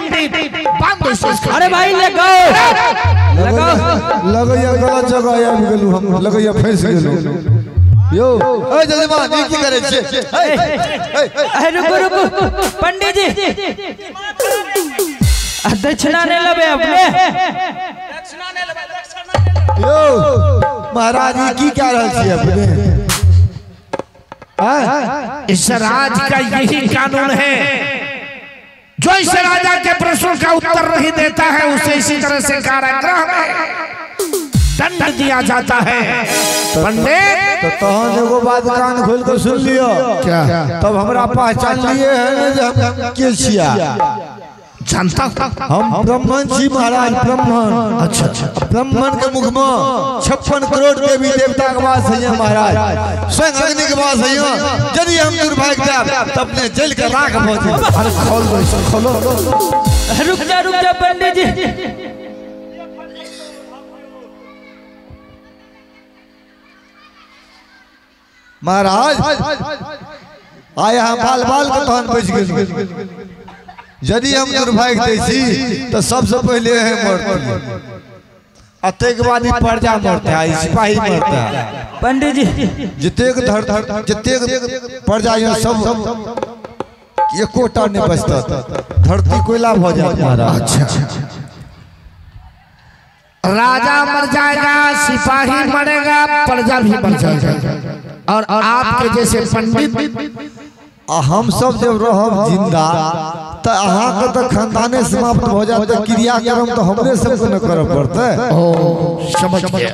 पंडित बांध। अरे भाई लगाओ लगैया गलत जगह आबि गेलू हम, लगैया फंस गेलू। यो ए जजमान ई की करे छे? अरे रुको पंडित जी दक्षिणा ने लबे अपने यो महाराज ई की कह रहल छी अपने? इस राज का यही कानून है, जो इस राजा के प्रश्नों का उत्तर नहीं देता है उसे इसी तरह से कारागृह में दंड दिया जाता है। पंडित तो तहन एगो बात कान खोल के सुन लियो। क्या? तब हमरा पहचान लिए है जे हम के छिया? जानता हम ब्राह्मण जी महाराज, ब्राह्मण। अच्छा ब्राह्मण के मुख में 56 करोड़ देवी देवता के वास है महाराज, स्वयं अग्नि के वास है। यदि हम दुर्भाग्य जाब तब अपने जल के राख भ जाए। अरे खोल दो इसे, खोलो। रुक जा पंडित जी। महाराज आया हम बाल बाल के तहन बच गेल। यदि हम दुर्भाग्य दैसी तो सबसे पहले है मरते, अतेक बाद प्रजा मरता है, सिपाही मरता है। पंडित जी जतेक जतेक प्रजा यहाँ सब एकोटा नहीं बचता, धरती कोयला भ जात महाराज। अच्छा राजा मर जाएगा, सिपाही मरेगा, प्रजा भी मर जाएगा, और आपके जैसे पंडित हम सब जब रहब जिंदा तो अहाँ के तो खानदाने समाप्त हो जाए, तो क्रियाक्रम तो हमरे सबको न करे पड़ते। ओ समझ गया।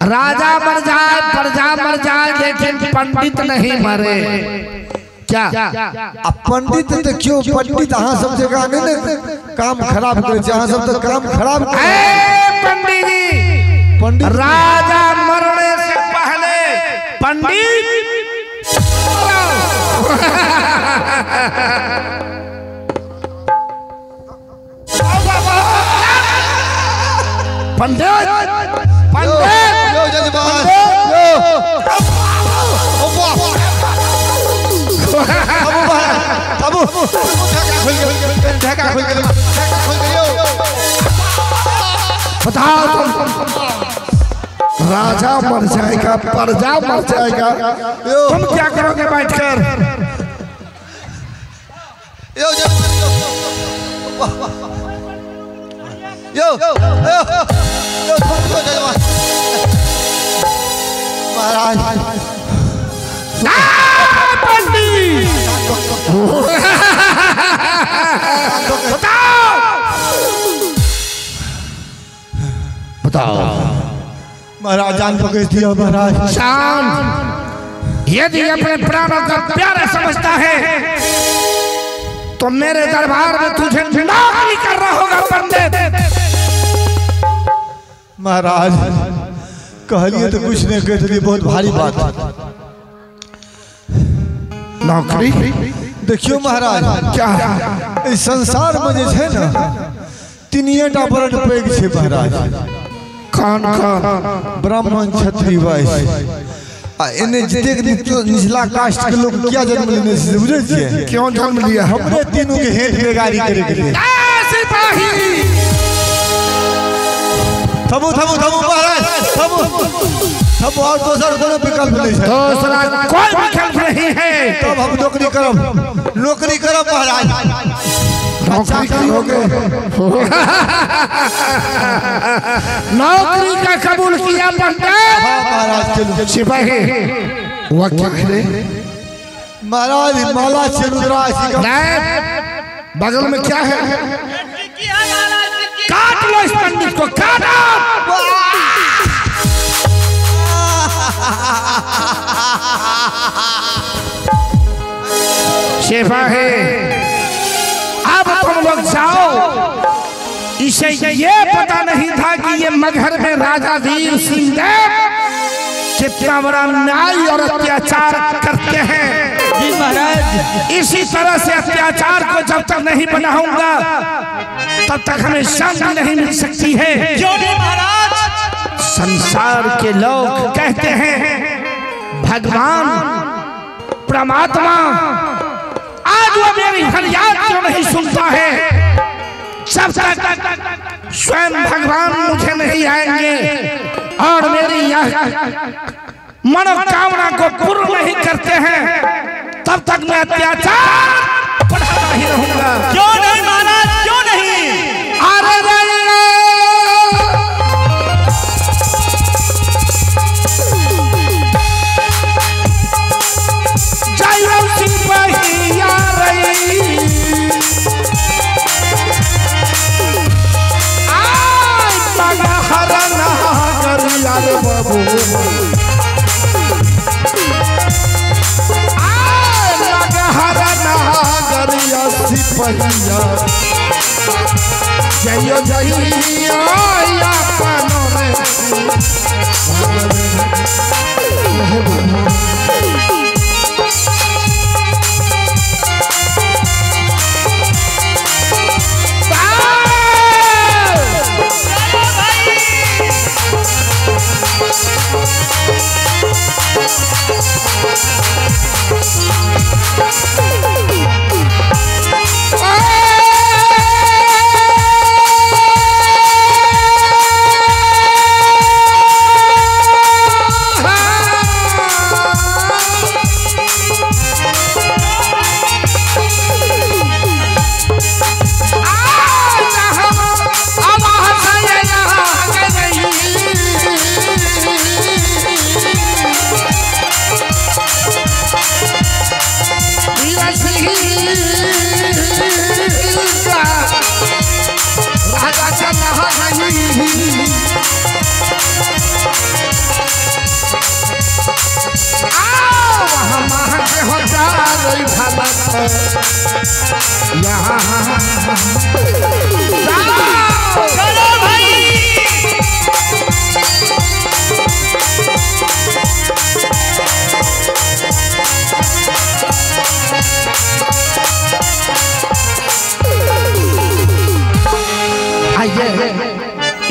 राजा मर जाए, प्रजा मर जाए, लेकिन पंडित नहीं मरे। क्या? अब पंडित तो क्यों पंडित अहाँ सब जगह नहीं काम खराब करे, अहाँ सब तो काम खराब करे। पंडित जी, पंडित राजा मरने से पहले पंडित पंडित यो जजमान अब बताओ राजा मर जाएगा, प्रजा मर जाएगा, तुम क्या करोगे बैठकर? यो महाराज बताओ महाराज जान पकड़ दिया महाराज। शांत, यदि अपने प्राणों का प्यारा समझता है तो मेरे दरबार में तुझे नौकरी करना होगा पंडित। महाराज कहलिए तो कुछ नहीं कहते, बहुत भारी बात है। नौकरी? देखियो महाराज क्या इस संसार में जे है ना तीनिएटा वर्ण पैघ छे महाराज। कौन कौन? ब्राह्मण क्षत्रिय वैश्य। इन्हें जतेक निचला कास्ट के लोग क्या जन्म लेने से बुझे छिए? क्यों जन्म लिया? हमरे तीनों के हेठ बेगारी करे के लिए। सिपाही थमो महाराज, थमो और दूसरा कोनो विकल्प नहीं है। दूसरा कोई विकल्प नहीं है। तब हम नौकरी करब महाराज। नौकरी करोगे? नौकरी का कबूल किया पंडित? हाँ महाराज चलो। सिपाही वह क्या है? महाराज माला चंद्रासी का बगल में क्या है? काट लो इस पंडित को, काटो। सिपाही अब तुम लोग जाओ। इसे ये पता नहीं था कि ये मगहर में राजा वीर सिंह देव कितना बड़ा न्याय और अत्याचार करते हैं। जी महाराज, इसी तरह से अत्याचार को जब तक नहीं बनाऊंगा तब तक हमें शांति नहीं मिल सकती है। क्यों नहीं महाराज? संसार के लोग कहते हैं भगवान परमात्मा आज वो मेरी फरियाद क्यों नहीं सुनता है? जब तक स्वयं भगवान मुझे नहीं आएंगे और मेरी यह मनोकामना को पूर्ण नहीं करते हैं, तब तक मैं अत्याचार बढ़ाता ही रहूंगा। क्यों नहीं महाराज, क्यों नहीं? अरे जय जय चलो भाई। आइए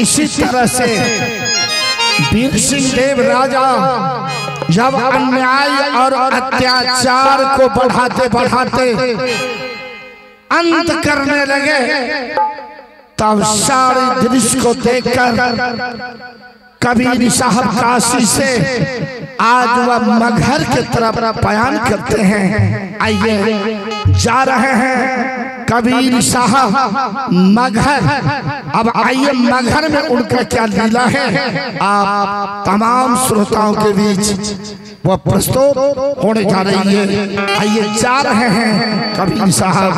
इसी तरह से वीर सिंह देव राजा जब अन्याय और अत्याचार को बढ़ाते बढ़ाते अंत करने लगे, तब सारे दृश्य को देखकर कबीर साहब काशी से आज वह मगहर की तरफ बयान करते हैं। आइए जा रहे हैं कबीर साहब मगहर। अब आइए मगहर में उनका क्या लीला है आप तमाम श्रोताओं के बीच वह प्रस्तुत होने जा रही है। आइए जा रहे हैं कबीर साहब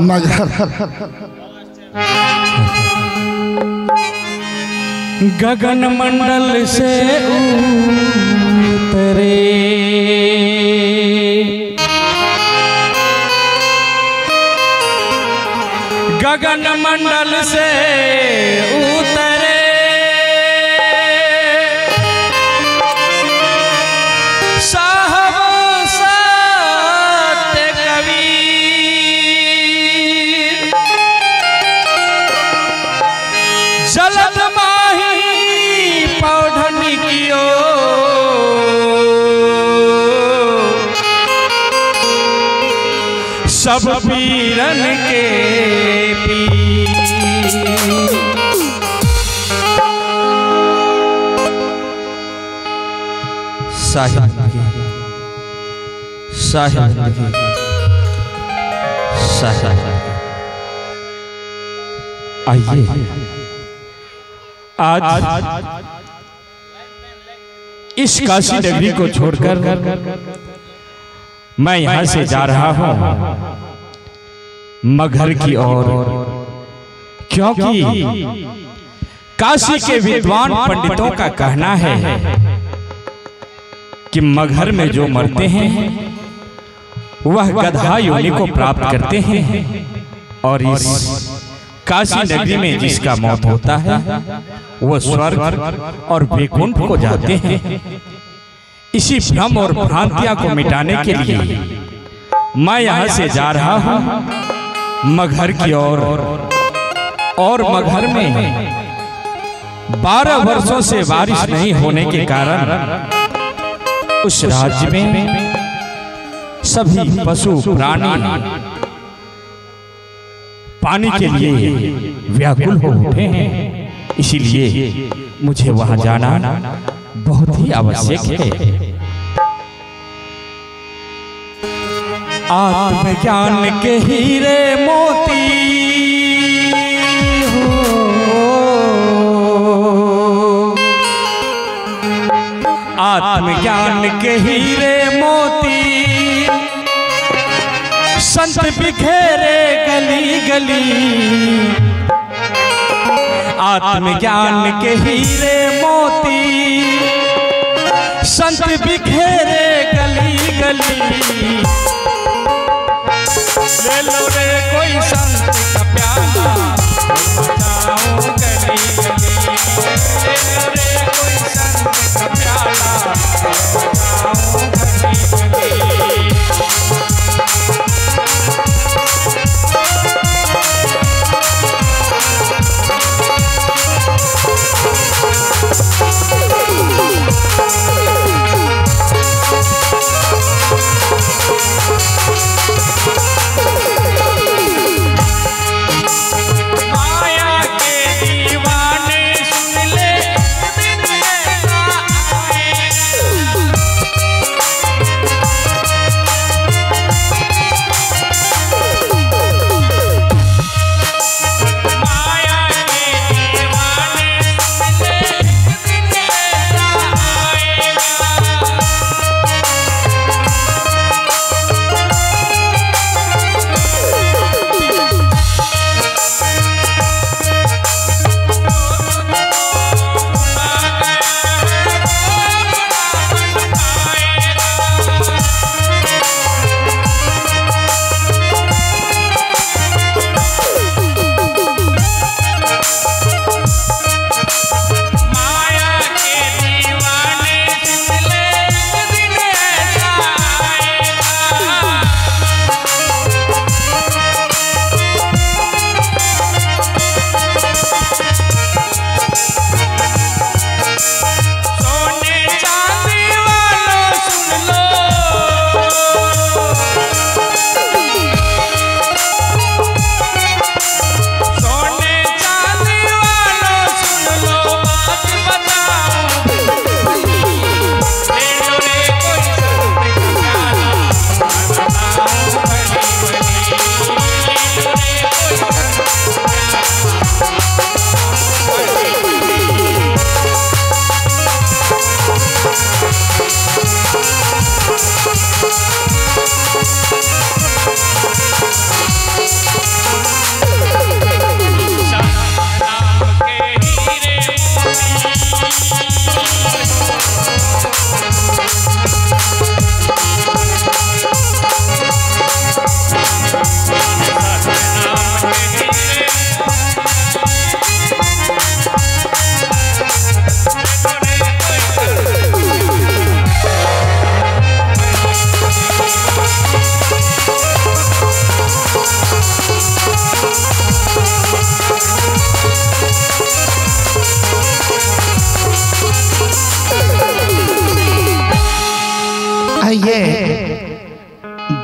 मगहर। गगन मंडल से उतरे गगन मंडल से उतरे साहब सत्य कबीर जलद माही पौधन कियो सब पीरन के आइए आज इस काशी नगरी को छोड़कर मैं यहाँ से जा रहा हूँ मगहर की ओर, क्योंकि काशी के विद्वान पंडितों का कहना है कि मगहर में जो मरते हैं वह गधा योनि को प्राप्त करते हैं और इस काशी नगरी में जिसका मौत होता है वह स्वर्ग और वैकुंठ को जाते हैं। इसी भ्रम और भ्रांतियां को मिटाने के लिए मैं यहाँ से जा रहा हूँ मगहर की ओर। और मगहर में 12 वर्षों से बारिश नहीं होने के कारण उस राज्य में सभी पशु प्राणी पानी के लिए व्याकुल हो उठे हैं, इसीलिए मुझे वहां जाना बहुत ही आवश्यक है। आत्मज्ञान के हीरे मोती हो, आत्मज्ञान के हीरे मोती संत बिखेरे गली गली, आत्मज्ञान के हीरे मोती संत बिखेरे गली गली। ले लो रे कोई संत का प्याला, बताओ गली गली। ले लो रे कोई संत का प्याला, बताओ गली गली।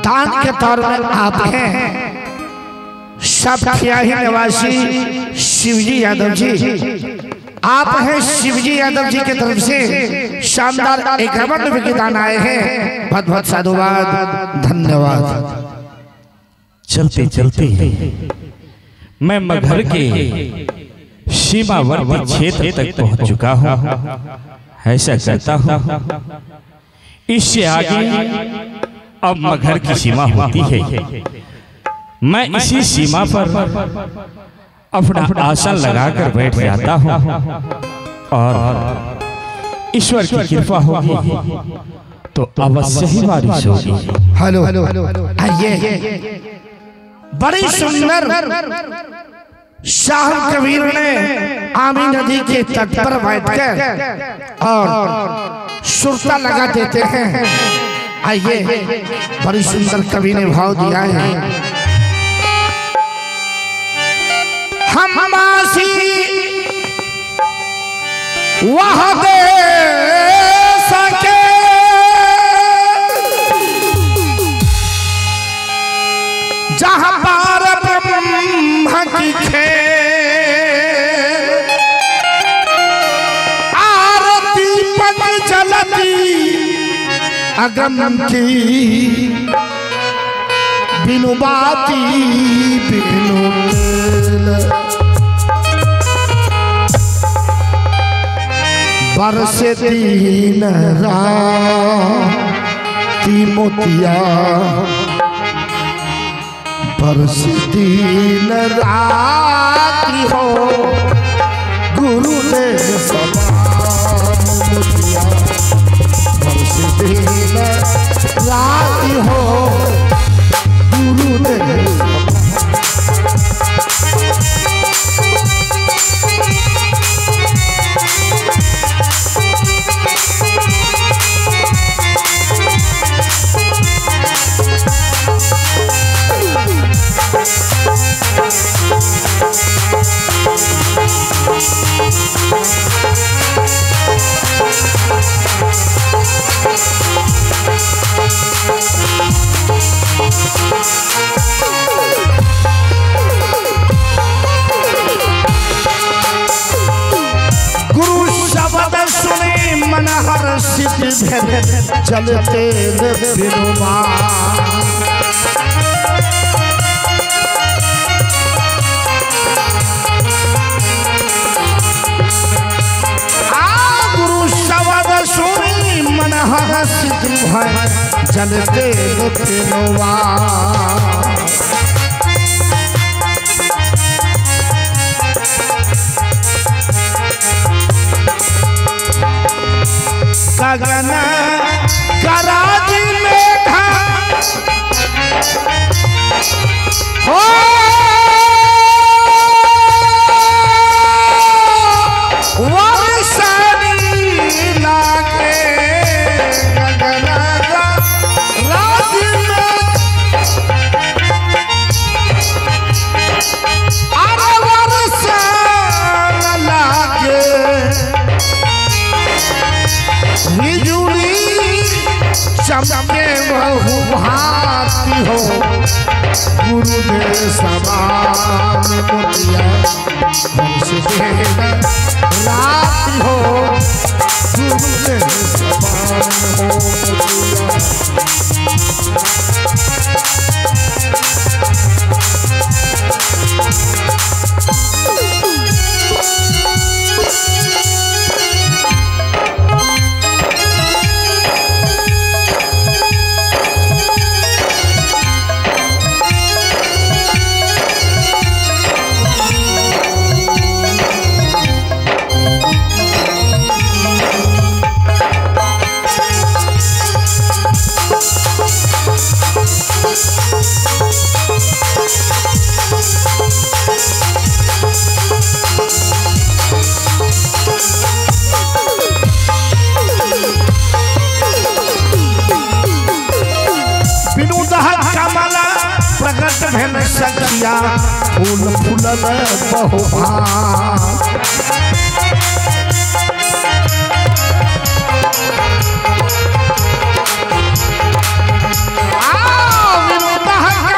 दान के तौर में आप हैं सब खियाही निवासी शिवजी यादव जी। आप हैं शिवजी यादव जी की तरफ से शानदार 51 रुपए के दान आए हैं। बहुत बहुत साधुवाद, धन्यवाद। चलते चलते मैं मगहर के सीमावर्ती क्षेत्र तक पहुंच चुका हूं। ऐसा करता हूं, इससे आगे अब मगहर की सीमा होती है। मैं इसी सीमा पर अपना आसन लगाकर बैठ जाता हूं और ईश्वर की कृपा होगी तो अवश्य ही बारिश होगी। हेलो, आइए। बड़ी सुंदर शाह कबीर ने आमी नदी के तट पर बैठकर और सुरता लगा देते हैं। आइए, बड़ी सुंदर कवि ने भाव दिया है। हम मासी वह दे सके जहां पार ब्रह्म की खेल आरती पक जलती अगम की बिनु बाती बिनु बरसे दीन राती मोतिया बरसे दीन राती हो गुरुदेव समान मोतिया बरसे दीन राती हो गुरुदेव चलते बिनुमा गुरु शब्द सुनी मन हर्षित भय चलते बिनुमा गगन कराज में हो वर्षानी लागे गगन कराज में अरे वर्षा लागे बिजुली चमके बहु भांति हो गुरुदेव समान मोतिया हंसदेव राति हो गुरुदेव समान हो मोतिया प्रकट भेल सखिया फूल फूलल बहुभाग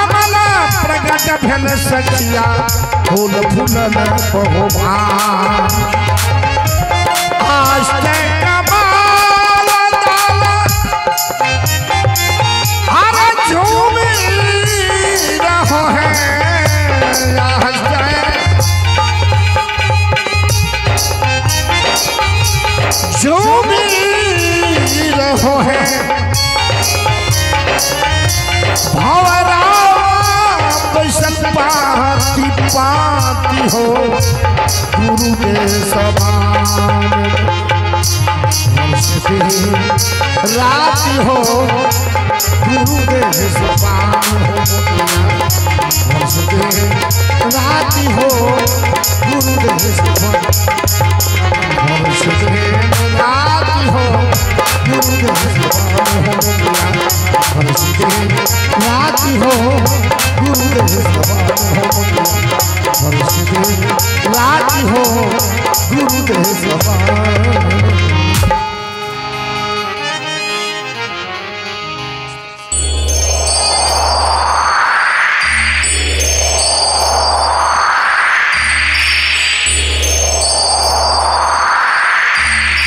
प्रकट भेल सखिया फूल फूलल बहुभाग आज जो भी रहो है पाती पाती हो गुरु के समान रात हो गुरु के समान रात हो गुरु के समान रात हो गुरु के समान रात हो गुरु के रात हो गुरु के समान।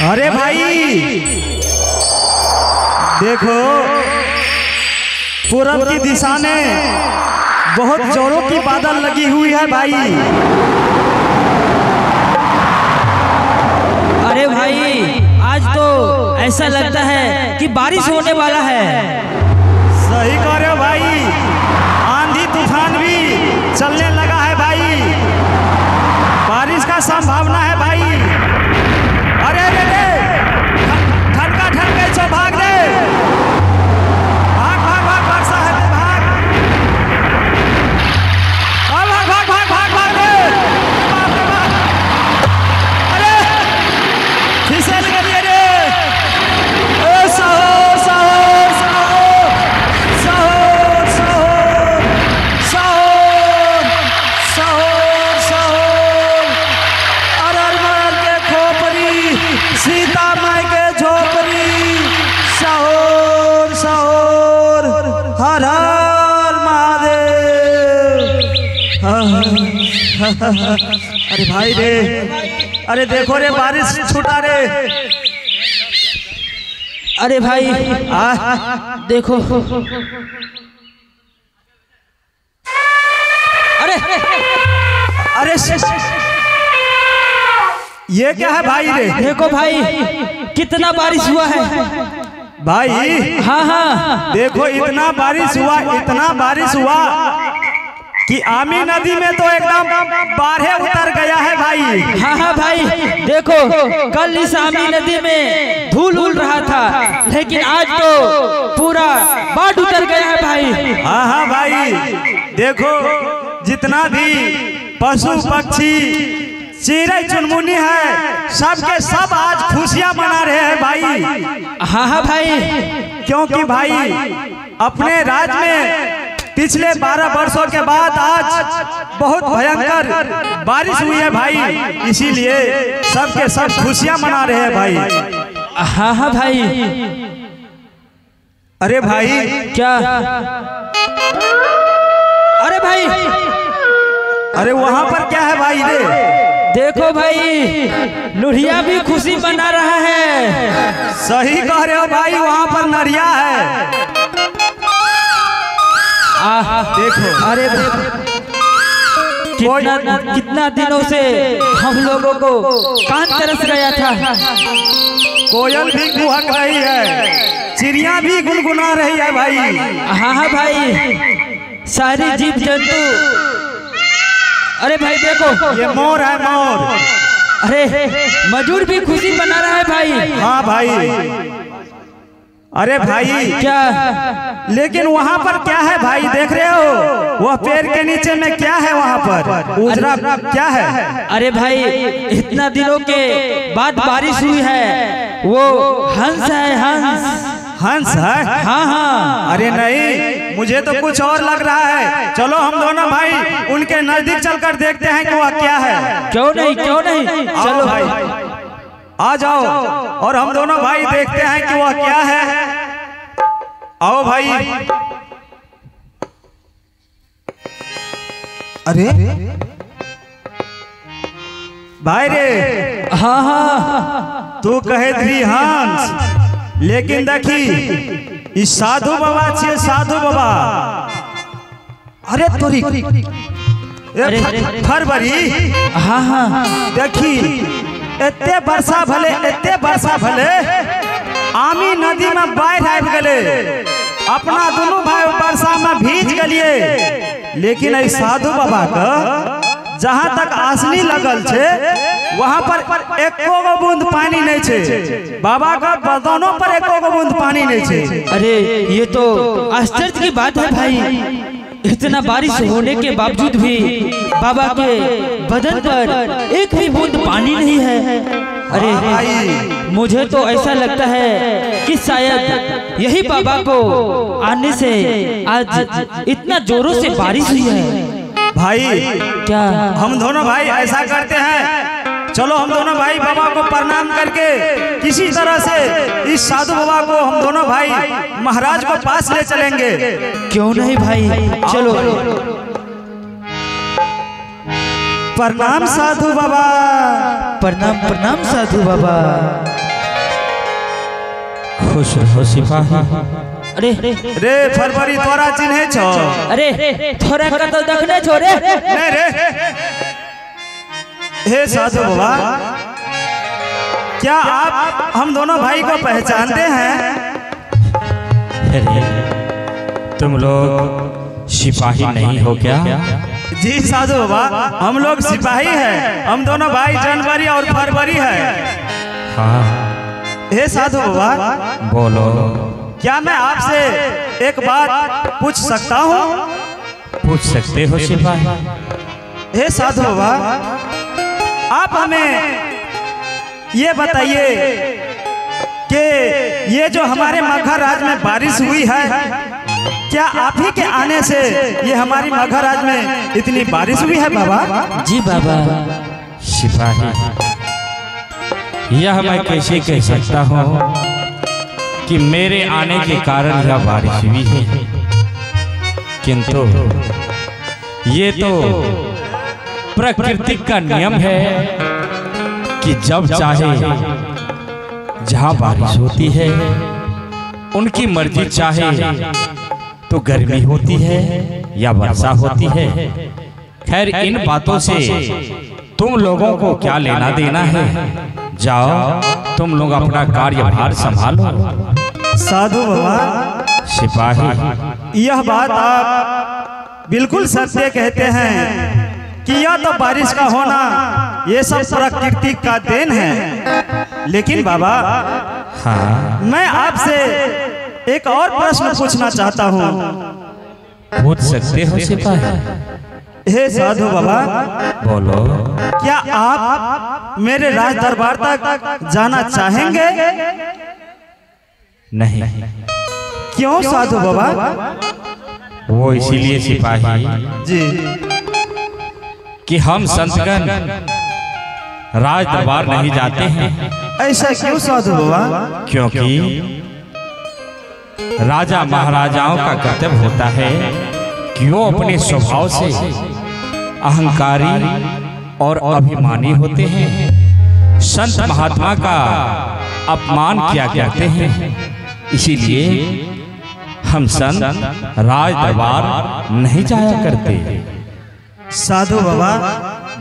अरे भाई देखो, पूरब की दिशा में बहुत जोरों की बादल लगी हुई है भाई। अरे भाई आज तो ऐसा लगता है कि बारिश होने वाला है। सही कह रहे हो भाई, आंधी तूफान भी चलने लगा है भाई, बारिश का संभावना है भाई। अरे अरे ठनका ठनके चो भाग दे, भाग भाग भाग भाग साहब भाग, भाग भाग भाग भाग भाग दे, बाप रे बाप। अरे फिसल गई रे, ओ साहो साहो साहो साहो साहो साहो साहो साहो, अरर मरर के खोपरी, सीता माई के झोपड़ी, साहोर साहोर, हर हर महादेव। अरे भाई रे, अरे देखो रे बारिश छूटा रे। अरे भाई देखो, अरे अरे ये क्या है भाई रे? देखो भाई कितना बारिश हुआ है भाई हाँ हाँ देखो, इतना बारिश हुआ, इतना बारिश हुआ कि आमी नदी में तो एकदम बाढ़े उतर गया है भाई। हाँ हाँ भाई देखो, कल इस आमी नदी में धूल उड़ रहा था, लेकिन आज तो पूरा बाढ़ उतर गया है भाई। हाँ हाँ भाई देखो, जितना भी पशु पक्षी चिड़ै चुनमुनी है, सबके सब आज खुशियां मना रहे हैं भाई। हाँ हाँ भाई, क्योंकि भाई अपने राज्य में पिछले 12 वर्षों के बाद आज बहुत भयंकर बारिश हुई है भाई, इसीलिए सबके सब खुशियां मना रहे हैं भाई। हाँ हाँ भाई। अरे भाई क्या? अरे भाई, अरे वहाँ पर क्या है भाई रे? देखो भाई नुरिया भी खुशी मना रहा है। सही कह रहे हो भाई, वहाँ पर नरिया है। देखो, अरे कितना दिनों से हम लोगों को कान तरस गया था। कोयल भी कुहक रही है, चिड़िया भी गुनगुना रही है भाई। हाँ हाँ भाई, सारी जीव जंतु। अरे भाई देखो, ये मोर है मोर। अरे मजूर भी खुशी मना रहा है भाई। हाँ भाई। अरे भाई क्या? लेकिन वहाँ पर क्या है भाई, देख रहे हो वह पेड़ के नीचे में क्या है, वहाँ पर उजरा क्या है? अरे भाई इतना दिनों के बाद बारिश हुई है, वो हंस है, हंस। हंस है? हाँ हाँ। अरे नहीं, मुझे तो कुछ और लग रहा है। चलो हम दोनों भाई उनके नजदीक चलकर देखते हैं कि वह क्या है। क्यों नहीं, क्यों नहीं, चलो भाई आ जाओ, और हम दोनों भाई देखते हैं कि वह क्या है। आओ भाई। अरे भाई रे, हाँ हाँ, तू कहे थी हंस, लेकिन देखी इस साधु बाबा छे, साधु बाबा। अरे तोरी फरवरी। हाँ हाँ, देखी एते वर्षा भले, एते वर्षा भले, आमी नदी में बाढ़ आबि गले, अपना दोनों भाई वर्षा में भीज गलिए, लेकिन इस साधु बाबा का जहाँ तक आसनी लगल छे, वहाँ पर एको गो बूंद पानी नहीं छे। बाबा का बदनों पर एको गो बूंद पानी नहीं छे। अरे ये तो आश्चर्य की बात है भाई, इतना बारिश होने के बावजूद भी बाबा के बदन पर एक भी बूंद पानी नहीं है। अरे भाई, मुझे तो ऐसा लगता है कि शायद यही बाबा को आने से आज इतना जोरों से बारिश हुई है। भाई क्या हम दोनों भाई ऐसा करते हैं, चलो हम दोनों भाई बाबा को प्रणाम करके किसी तरह से इस साधु बाबा को हम दोनों भाई महाराज को पास ले चलेंगे। क्यों नहीं भाई, चलो। प्रणाम साधु बाबा। प्रणाम प्रणाम साधु बाबा। खुश रहो सिपाही। अरे रे फरवरी तोरा चिन्हे छो? अरे थोड़ा का तो देखने छोड़े। नहीं रे। हे साधु बाबा, क्या आप हम दोनों भाई को पहचानते हैं? अरे तुम लोग सिपाही नहीं हो क्या? जी साधु बाबा, हम लोग सिपाही हैं। हम दोनों भाई जनवरी और फरवरी है। हाँ हे साधु बाबा, बोलो। क्या मैं आपसे एक बात पूछ सकता हूँ? पूछ सकते हो सिपाही। हे साधु बाबा, आप हमें ये बताइए कि ये जो हमारे मगहर राज में बारिश हुई है, क्या आप ही के आने से ये हमारी मगहर राज में इतनी बारिश हुई है बाबा? जी बाबा। सिपाही, यह मैं कैसे कह सकता हूँ कि मेरे आने के कारण यह बारिश हुई है, किंतु ये तो प्रकृति का नियम है कि जब चाहे जहाँ बारिश होती है, उनकी मर्जी चाहे तो गर्मी होती है या वर्षा होती है। खैर इन बातों से तुम लोगों को क्या लेना देना है? जाओ तुम लोग अपना कार्यभार संभालो। साधु बाबा, सिपाही, यह बात आप बिल्कुल सत्य कहते हैं कि यह तो बारिश का होना ये सब प्रकृति का देन है। लेकिन बाबा, हाँ मैं आपसे एक और प्रश्न पूछना चाहता हूँ। पूछ सकते हो सिपाही। हे साधु बाबा, बोलो। क्या आप मेरे राज दरबार तक जाना चाहेंगे? नहीं। क्यों साधु बाबा? वो इसीलिए सिपाही जी कि हम संतगण राज दरबार नहीं जाते हैं। ऐसा क्यों साधु बाबा? क्योंकि राजा महाराजाओं का कर्तव्य होता है कि वो अपने स्वभाव से अहंकारी और अभिमानी होते हैं, संत महात्मा का अपमान किया करते हैं। इसीलिए हम संत राज दरबार नहीं जाया करते। साधु बाबा,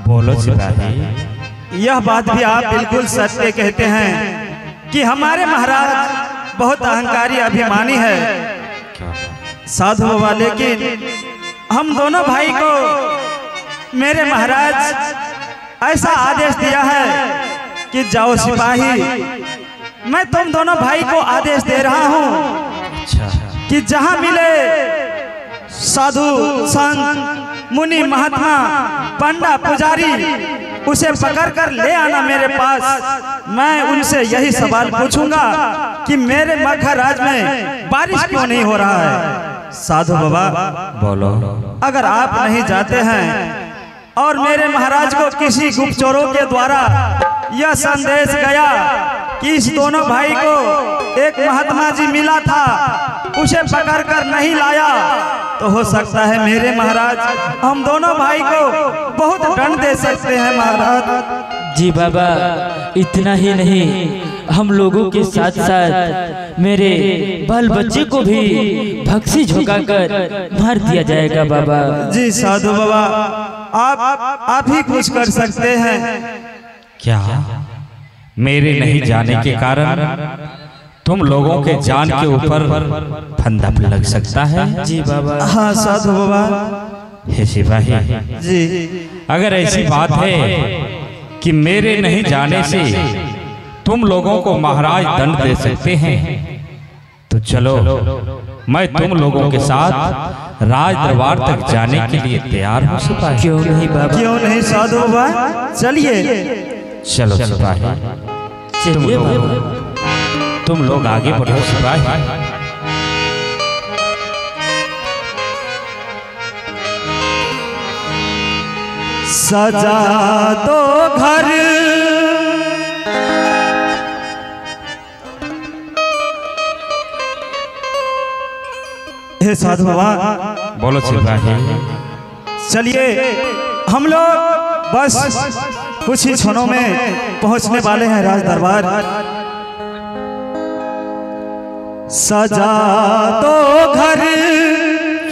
बोलो सिपाही। यह बात भी आप बिल्कुल सत्य कहते हैं कि हमारे महाराज बहुत अहंकारी अभिमानी है। साधु बाबा, लेकिन हम दोनों भाई को मेरे महाराज ऐसा आदेश दिया है कि जाओ सिपाही, मैं तुम दोनों भाई को आदेश दे रहा हूँ कि जहाँ मिले साधु संत मुनि महात्मा पंडा पुजारी, उसे पकड़ कर ले आना मेरे पास। मैं उनसे यही सवाल पूछूंगा कि मेरे मगहर राज में बारिश क्यों नहीं हो रहा है। साधु बाबा, बोलो। अगर आप नहीं जाते हैं और मेरे महाराज को किसी गुप्तचरों के द्वारा यह संदेश गया कि इस दोनों भाई को एक महात्मा जी मिला था, उसे पकड़ कर नहीं लाया, तो हो सकता है मेरे महाराज हम दोनों भाई को बहुत दंड दे सकते हैं महाराज। जी बाबा, इतना ही नहीं, हम लोगों के साथ साथ मेरे बाल बच्चे को भी भक्सी झोंकाकर मार दिया जाएगा बाबा। जी साधु बाबा, आप ही कुछ कर सकते हैं। क्या मेरे नहीं जाने के कारण तुम लोगों के जान के ऊपर फंदा लग सकता है? जी बाबा। हाँ साधु बाबा। हे सिपाही, जी अगर ऐसी बात है कि मेरे नहीं जाने से तुम लोगों को महाराज दंड दे सकते हैं, तो चलो मैं तुम लोगों के साथ राज दरबार तक जाने के लिए तैयार हूँ सिपाही। क्यों नहीं बाबा? क्यों नहीं साधु बाबा, चलिए। चलो सिपाही, चलिए बाबा। तुम लोग आगे बढ़ो सिपाही। सजा दो घर हे साधु बाबा। बोलो सिपाही। चलिए, हम लोग बस कुछ ही क्षणों में पहुंचने वाले हैं राज दरबार। सजा दो घर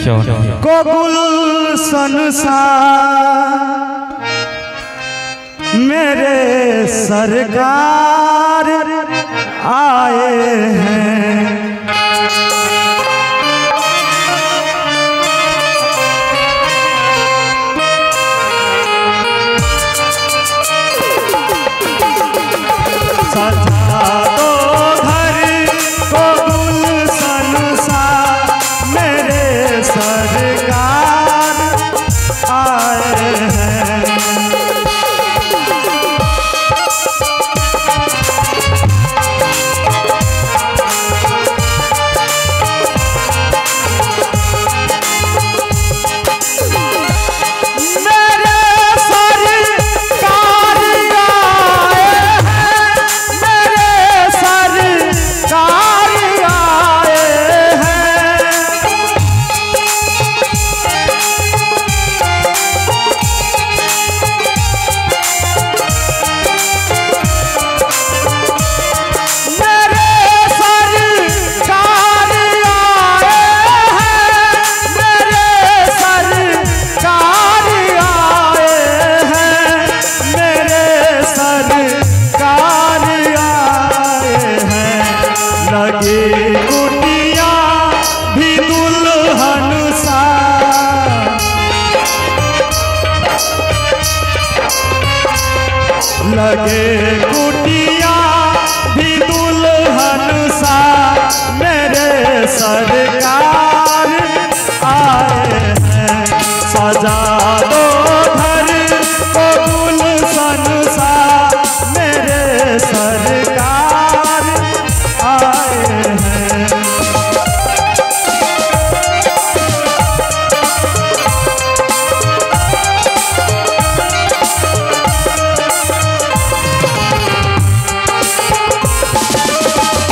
क्यों नहीं? को गुलशन सा मेरे सरकार आए हैं। सजा दो घर को गुलशन सा मेरे सरकार आए हैं। लगे कुटी